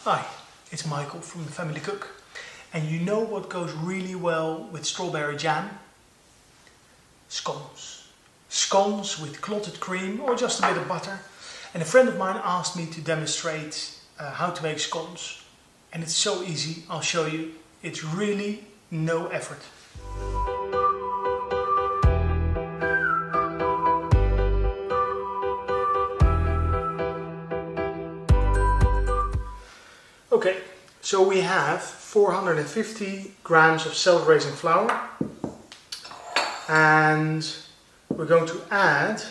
Hi, it's Michael from The Family Cook, and you know what goes really well with strawberry jam? Scones. Scones with clotted cream or just a bit of butter. And a friend of mine asked me to demonstrate how to make scones. And it's so easy, I'll show you. It's really no effort. Okay, so we have 450 grams of self-raising flour, and we're going to add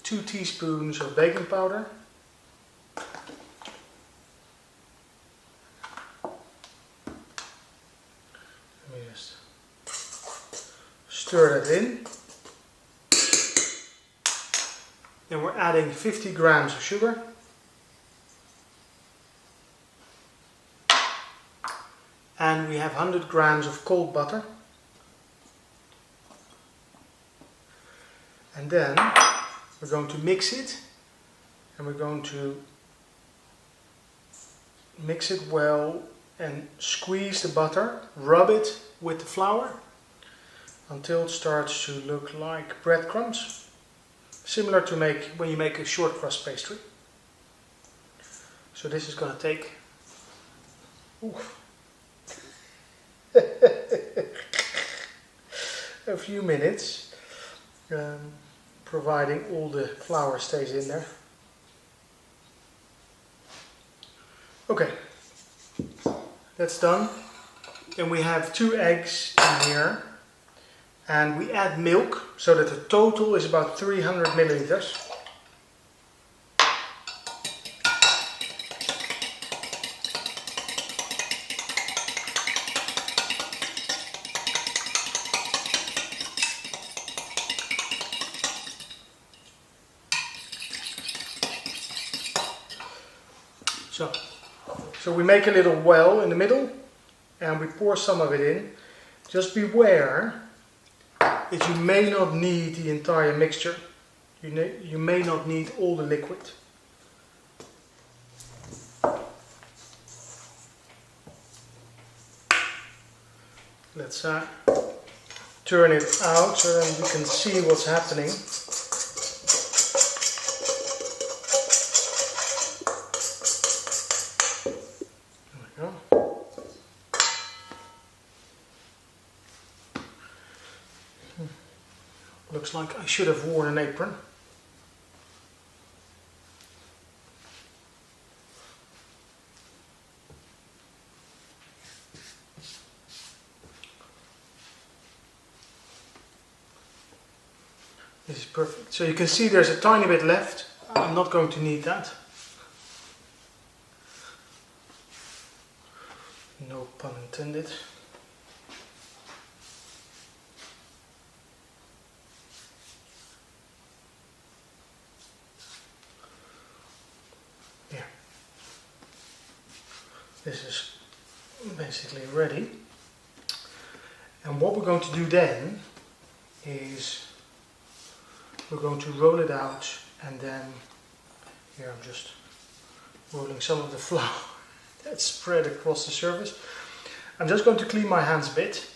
2 teaspoons of baking powder, let me just stir that in. Then we're adding 50 grams of sugar. And we have 100 grams of cold butter. And then we're going to mix it. And we're going to mix it well and squeeze the butter, rub it with the flour until it starts to look like breadcrumbs. Similar to when you make a shortcrust pastry. So this is going to take a few minutes, providing all the flour stays in there. Okay, that's done. Then we have 2 eggs in here. And we add milk, so that the total is about 300 milliliters. So we make a little well in the middle, and we pour some of it in. Just beware that you may not need the entire mixture. You may not need all the liquid. Let's turn it out so that you can see what's happening. There we go. Looks like I should have worn an apron. This is perfect. So you can see there's a tiny bit left. I'm not going to need that. No pun intended. This is basically ready. And what we're going to do then is we're going to roll it out, and then here I'm just rolling some of the flour that's spread across the surface. I'm just going to clean my hands a bit.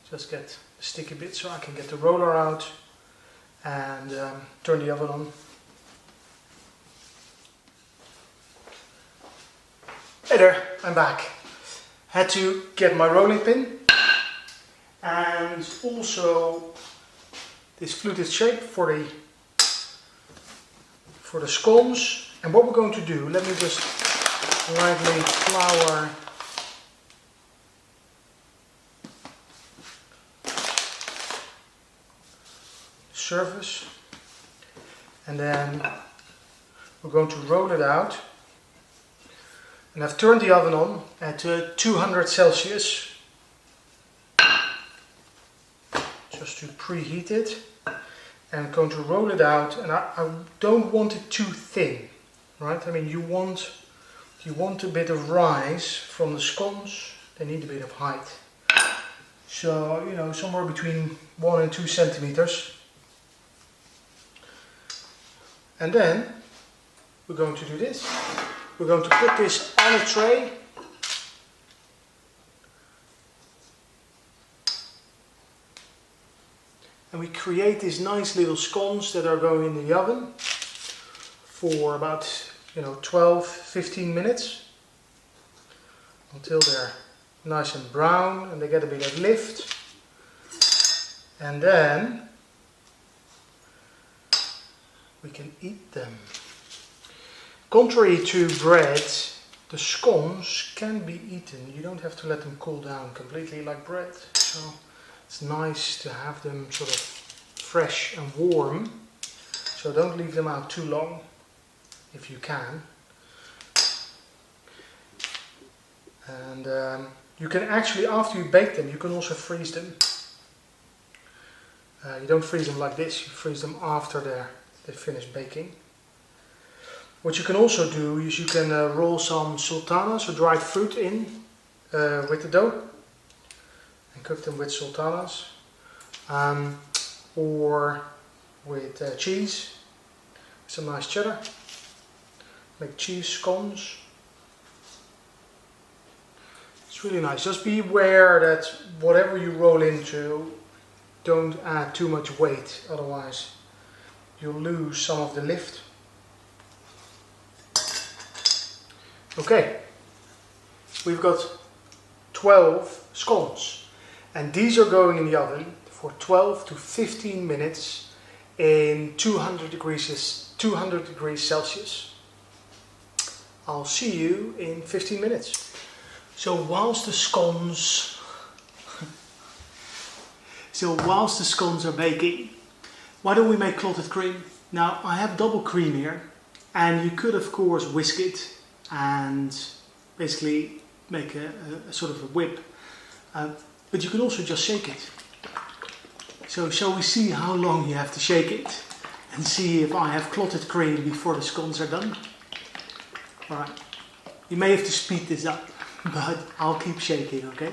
Just get the sticky bit so I can get the roller out and turn the oven on. Hey there, I'm back. Had to get my rolling pin and also this fluted shape for the scones. And what we're going to do, let me just lightly flour the surface, and then we're going to roll it out. And I've turned the oven on at 200 Celsius just to preheat it, and I'm going to roll it out. And I don't want it too thin, right? I mean, you want a bit of rise from the scones. They need a bit of height. So, you know, somewhere between 1 and 2 centimeters. And then we're going to do this. We're going to put this on a tray. And we create these nice little scones that are going in the oven for about 12-15 minutes until they're nice and brown and they get a bit of lift. And then we can eat them. Contrary to bread, the scones can be eaten. You don't have to let them cool down completely like bread. So it's nice to have them sort of fresh and warm. So don't leave them out too long if you can. And you can actually, after you bake them, you can also freeze them. You don't freeze them like this, you freeze them after they finish baking. What you can also do is you can roll some sultanas or dried fruit in with the dough and cook them with sultanas, or with cheese, some nice cheddar. Make cheese scones. It's really nice. Just be aware that whatever you roll into, don't add too much weight, otherwise you'll lose some of the lift. Okay, we've got 12 scones and these are going in the oven for 12 to 15 minutes in 200 degrees Celsius. I'll see you in 15 minutes. So whilst the scones are baking, why don't we make clotted cream? Now I have double cream here, and you could of course whisk it and basically make a sort of a whip, but you can also just shake it. So shall we see how long you have to shake it and see if I have clotted cream before the scones are done? Alright, you may have to speed this up, but I'll keep shaking, okay?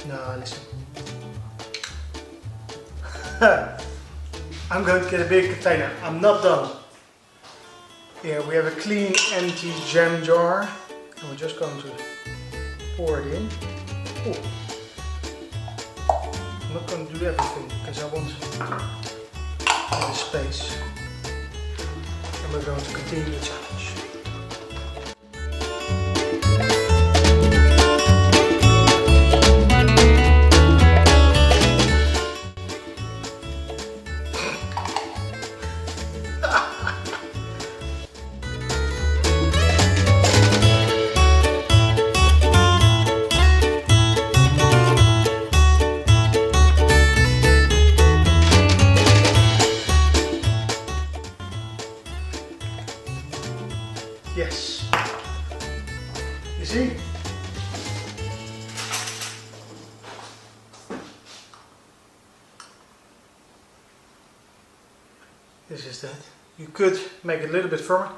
No, listen. I'm going to get a big container. I'm not done. Here we have a clean, empty jam jar, and we're just going to pour it in. Ooh. I'm not going to do everything because I want the space. And we're going to continue the challenge. Yes. You see? This is that. You could make it a little bit firmer.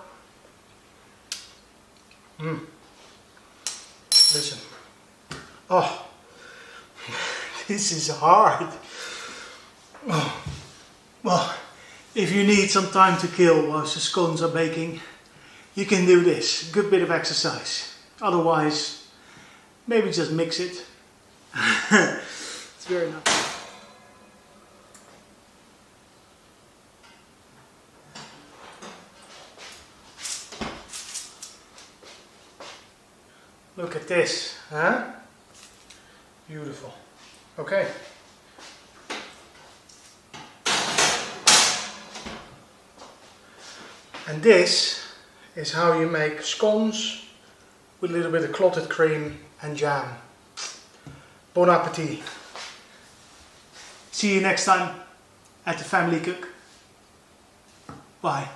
Listen. Oh, this is hard. Oh. Well, if you need some time to kill whilst the scones are baking, you can do this. Good bit of exercise. Otherwise, maybe just mix it. It's very nice. Look at this, huh? Beautiful. Okay. And this is how you make scones with a little bit of clotted cream and jam. Bon appetit. See you next time at the Family Cook. Bye.